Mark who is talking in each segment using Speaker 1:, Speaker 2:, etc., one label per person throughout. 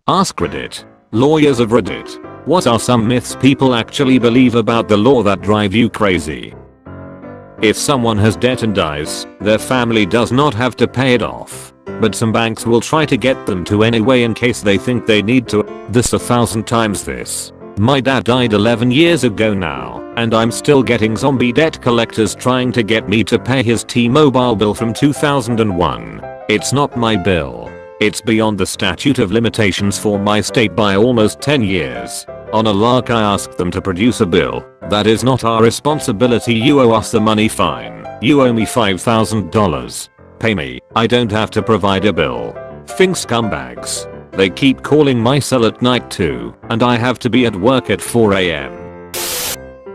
Speaker 1: Askreddit. Lawyers of Reddit. What are some myths people actually believe about the law that drive you crazy? If someone has debt and dies, their family does not have to pay it off. But some banks will try to get them to anyway in case they think they need to. This 1,000 times this. My dad died 11 years ago now, and I'm still getting zombie debt collectors trying to get me to pay his T-Mobile bill from 2001. It's not my bill. It's beyond the statute of limitations for my state by almost 10 years. On a lark I asked them to produce a bill. That is not our responsibility. You owe us the money, fine. You owe me $5,000. Pay me. I don't have to provide a bill. Fing scumbags. They keep calling my cell at night too, and I have to be at work at 4 AM.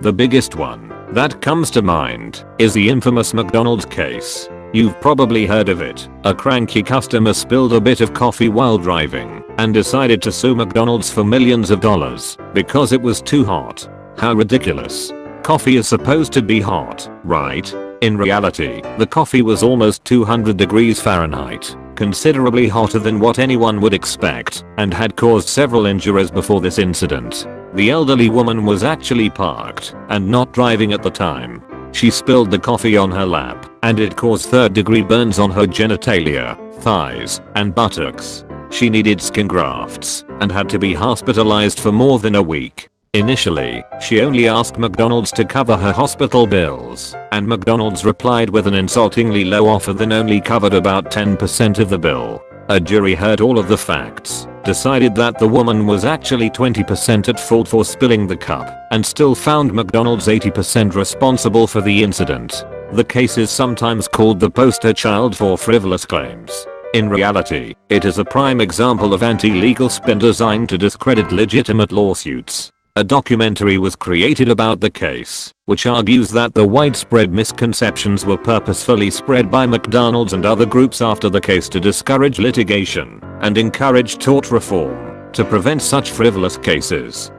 Speaker 1: The biggest one that comes to mind is the infamous McDonald's case. You've probably heard of it. A cranky customer spilled a bit of coffee while driving and decided to sue McDonald's for millions of dollars because it was too hot. How ridiculous. Coffee is supposed to be hot, right? In reality, the coffee was almost 200 degrees Fahrenheit, considerably hotter than what anyone would expect, and had caused several injuries before this incident. The elderly woman was actually parked and not driving at the time. She spilled the coffee on her lap, and it caused third-degree burns on her genitalia, thighs, and buttocks. She needed skin grafts and had to be hospitalized for more than a week. Initially, she only asked McDonald's to cover her hospital bills, and McDonald's replied with an insultingly low offer that only covered about 10% of the bill. A jury heard all of the facts, decided that the woman was actually 20% at fault for spilling the cup, and still found McDonald's 80% responsible for the incident. The case is sometimes called the poster child for frivolous claims. In reality, it is a prime example of anti-legal spin designed to discredit legitimate lawsuits. A documentary was created about the case, which argues that the widespread misconceptions were purposefully spread by McDonald's and other groups after the case to discourage litigation and encourage tort reform to prevent such frivolous cases.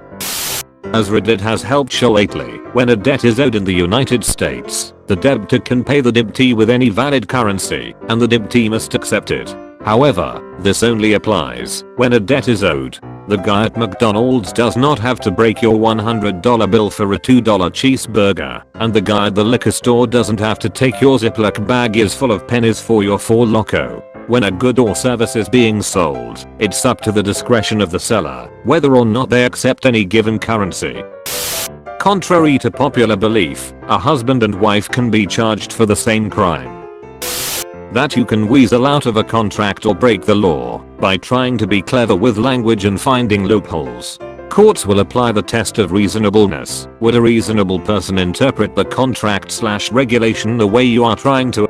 Speaker 1: As Reddit has helped show lately, when a debt is owed in the United States, the debtor can pay the debtee with any valid currency, and the debtee must accept it. However, this only applies when a debt is owed. The guy at McDonald's does not have to break your $100 bill for a $2 cheeseburger, and the guy at the liquor store doesn't have to take your Ziploc baggies full of pennies for your Four Loko. When a good or service is being sold, it's up to the discretion of the seller whether or not they accept any given currency. Contrary to popular belief, a husband and wife can be charged for the same crime. That you can weasel out of a contract or break the law by trying to be clever with language and finding loopholes. Courts will apply the test of reasonableness. Would a reasonable person interpret the contract/regulation the way you are trying to?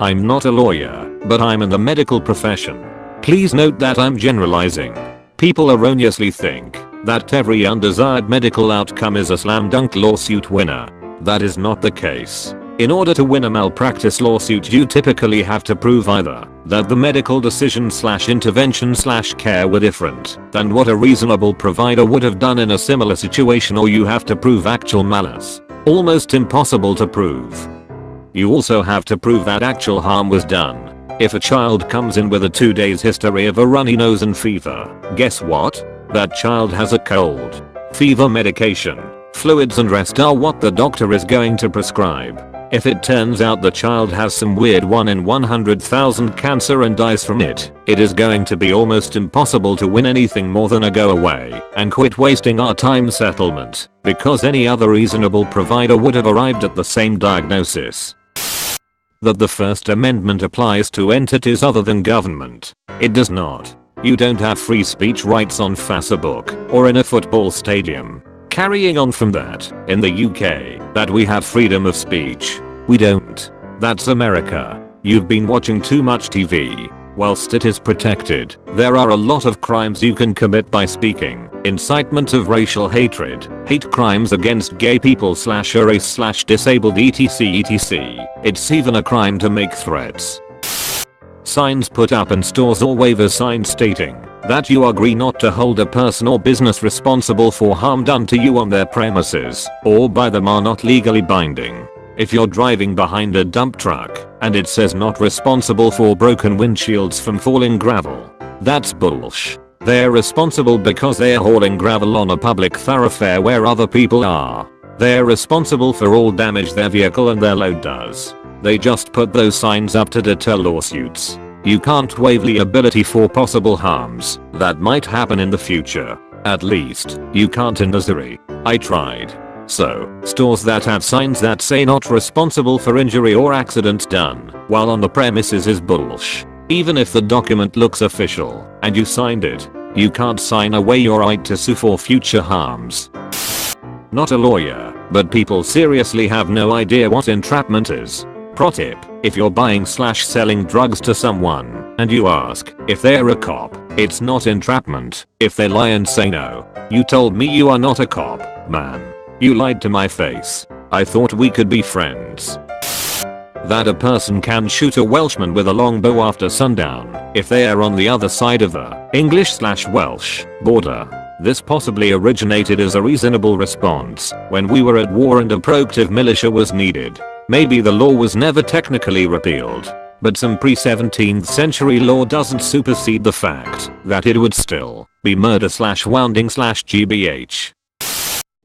Speaker 1: I'm not a lawyer, but I'm in the medical profession. Please note that I'm generalizing. People erroneously think that every undesired medical outcome is a slam dunk lawsuit winner. That is not the case. In order to win a malpractice lawsuit, you typically have to prove either that the medical decision/intervention/care were different than what a reasonable provider would have done in a similar situation, or you have to prove actual malice. Almost impossible to prove. You also have to prove that actual harm was done. If a child comes in with a 2 days history of a runny nose and fever, guess what? That child has a cold. Fever medication, fluids and rest are what the doctor is going to prescribe. If it turns out the child has some weird 1 in 100,000 cancer and dies from it, it is going to be almost impossible to win anything more than a go away and quit wasting our time settlement, because any other reasonable provider would have arrived at the same diagnosis. That the First Amendment applies to entities other than government. It does not. You don't have free speech rights on Facebook or in a football stadium. Carrying on from that, in the UK, that we have freedom of speech. We don't. That's America. You've been watching too much TV. Whilst it is protected, there are a lot of crimes you can commit by speaking. Incitement of racial hatred, hate crimes against gay people/race/disabled etc. It's even a crime to make threats. Signs put up in stores or waiver signs stating that you agree not to hold a person or business responsible for harm done to you on their premises or by them are not legally binding. If you're driving behind a dump truck and it says not responsible for broken windshields from falling gravel, that's bullsh. They're responsible because they're hauling gravel on a public thoroughfare where other people are. They're responsible for all damage their vehicle and their load does. They just put those signs up to deter lawsuits. You can't waive liability for possible harms that might happen in the future. At least, you can't in Missouri. I tried. So, stores that have signs that say not responsible for injury or accident done while on the premises is bullsh. Even if the document looks official and you signed it, you can't sign away your right to sue for future harms. Not a lawyer, but people seriously have no idea what entrapment is. Pro tip, if you're buying/selling drugs to someone and you ask if they're a cop, it's not entrapment if they lie and say no. You told me you are not a cop, man. You lied to my face. I thought we could be friends. That a person can shoot a Welshman with a longbow after sundown if they are on the other side of the English/Welsh border. This possibly originated as a reasonable response when we were at war and a proactive militia was needed. Maybe the law was never technically repealed, but some pre-17th century law doesn't supersede the fact that it would still be murder/wounding/GBH.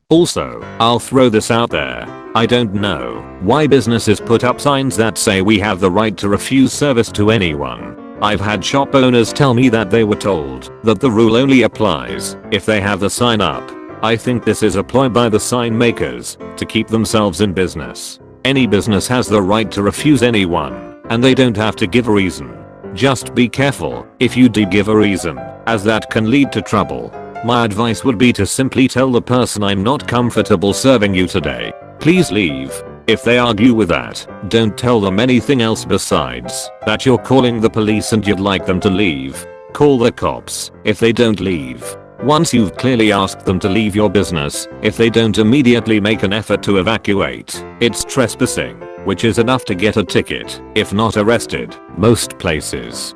Speaker 1: Also, I'll throw this out there. I don't know why businesses put up signs that say we have the right to refuse service to anyone. I've had shop owners tell me that they were told that the rule only applies if they have the sign up. I think this is a ploy by the sign makers to keep themselves in business. Any business has the right to refuse anyone, and they don't have to give a reason. Just be careful if you do give a reason, as that can lead to trouble. My advice would be to simply tell the person, I'm not comfortable serving you today. Please leave. If they argue with that, don't tell them anything else besides that you're calling the police and you'd like them to leave. Call the cops if they don't leave. Once you've clearly asked them to leave your business, if they don't immediately make an effort to evacuate, it's trespassing, which is enough to get a ticket, if not arrested, most places.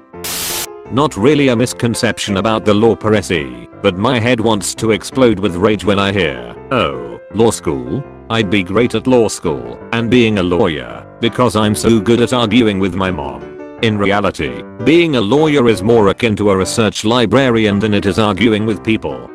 Speaker 1: Not really a misconception about the law per se, but my head wants to explode with rage when I hear, oh, law school? I'd be great at law school and being a lawyer because I'm so good at arguing with my mom. In reality, being a lawyer is more akin to a research librarian than it is arguing with people.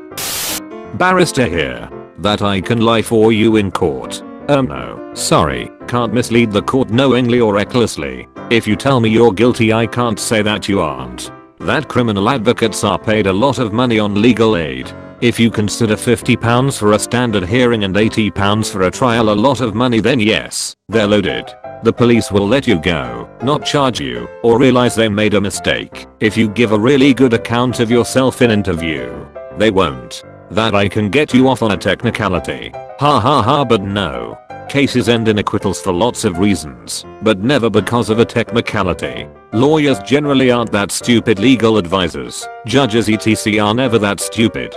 Speaker 1: Barrister here. That I can lie for you in court. No, sorry, can't mislead the court knowingly or recklessly. If you tell me you're guilty, I can't say that you aren't. That criminal advocates are paid a lot of money on legal aid. If you consider £50 for a standard hearing and £80 for a trial a lot of money, then yes, they're loaded. The police will let you go, not charge you, or realize they made a mistake if you give a really good account of yourself in interview. They won't. That I can get you off on a technicality. Ha ha ha, but no. Cases end in acquittals for lots of reasons, but never because of a technicality. Lawyers generally aren't that stupid. Legal advisors, judges etc. are never that stupid.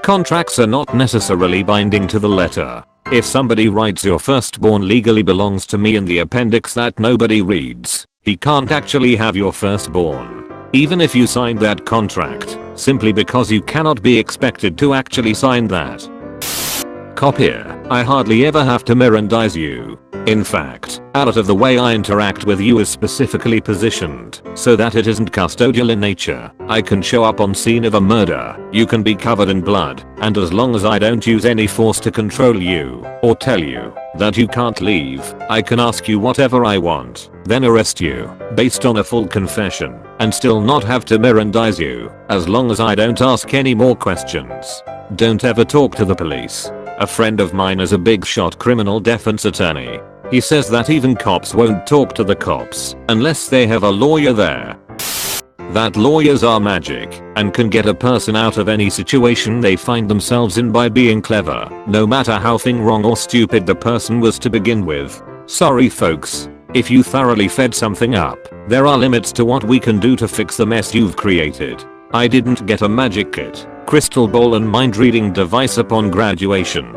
Speaker 1: Contracts are not necessarily binding to the letter. If somebody writes your firstborn legally belongs to me in the appendix that nobody reads, he can't actually have your firstborn. Even if you signed that contract, simply because you cannot be expected to actually sign that. Cop here, I hardly ever have to Mirandize you. In fact, out of the way I interact with you is specifically positioned so that it isn't custodial in nature. I can show up on scene of a murder, you can be covered in blood, and as long as I don't use any force to control you or tell you that you can't leave, I can ask you whatever I want, then arrest you based on a full confession and still not have to Mirandize you as long as I don't ask any more questions. Don't ever talk to the police. A friend of mine is a big shot criminal defense attorney. He says that even cops won't talk to the cops unless they have a lawyer there. That lawyers are magic and can get a person out of any situation they find themselves in by being clever, no matter how wrong or stupid the person was to begin with. Sorry folks, if you thoroughly fed something up, there are limits to what we can do to fix the mess you've created. I didn't get a magic kit, crystal ball and mind reading device upon graduation.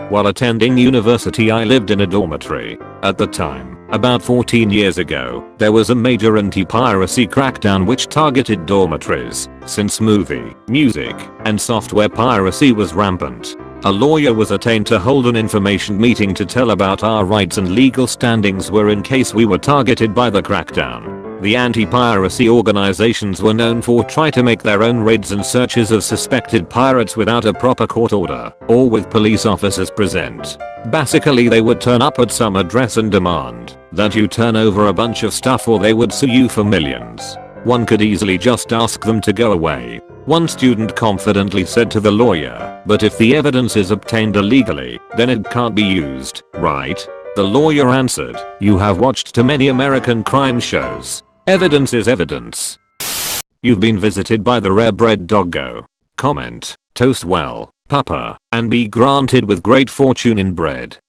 Speaker 1: While attending university I lived in a dormitory. At the time, about 14 years ago, there was a major anti-piracy crackdown which targeted dormitories, since movie, music, and software piracy was rampant. A lawyer was attained to hold an information meeting to tell about our rights and legal standings were in case we were targeted by the crackdown. The anti-piracy organizations were known for trying to make their own raids and searches of suspected pirates without a proper court order or with police officers present. Basically they would turn up at some address and demand that you turn over a bunch of stuff or they would sue you for millions. One could easily just ask them to go away. One student confidently said to the lawyer, "But if the evidence is obtained illegally, then it can't be used, right?" The lawyer answered, "You have watched too many American crime shows. Evidence is evidence." You've been visited by the rare bread doggo. Comment, toast well, papa, and be granted with great fortune in bread.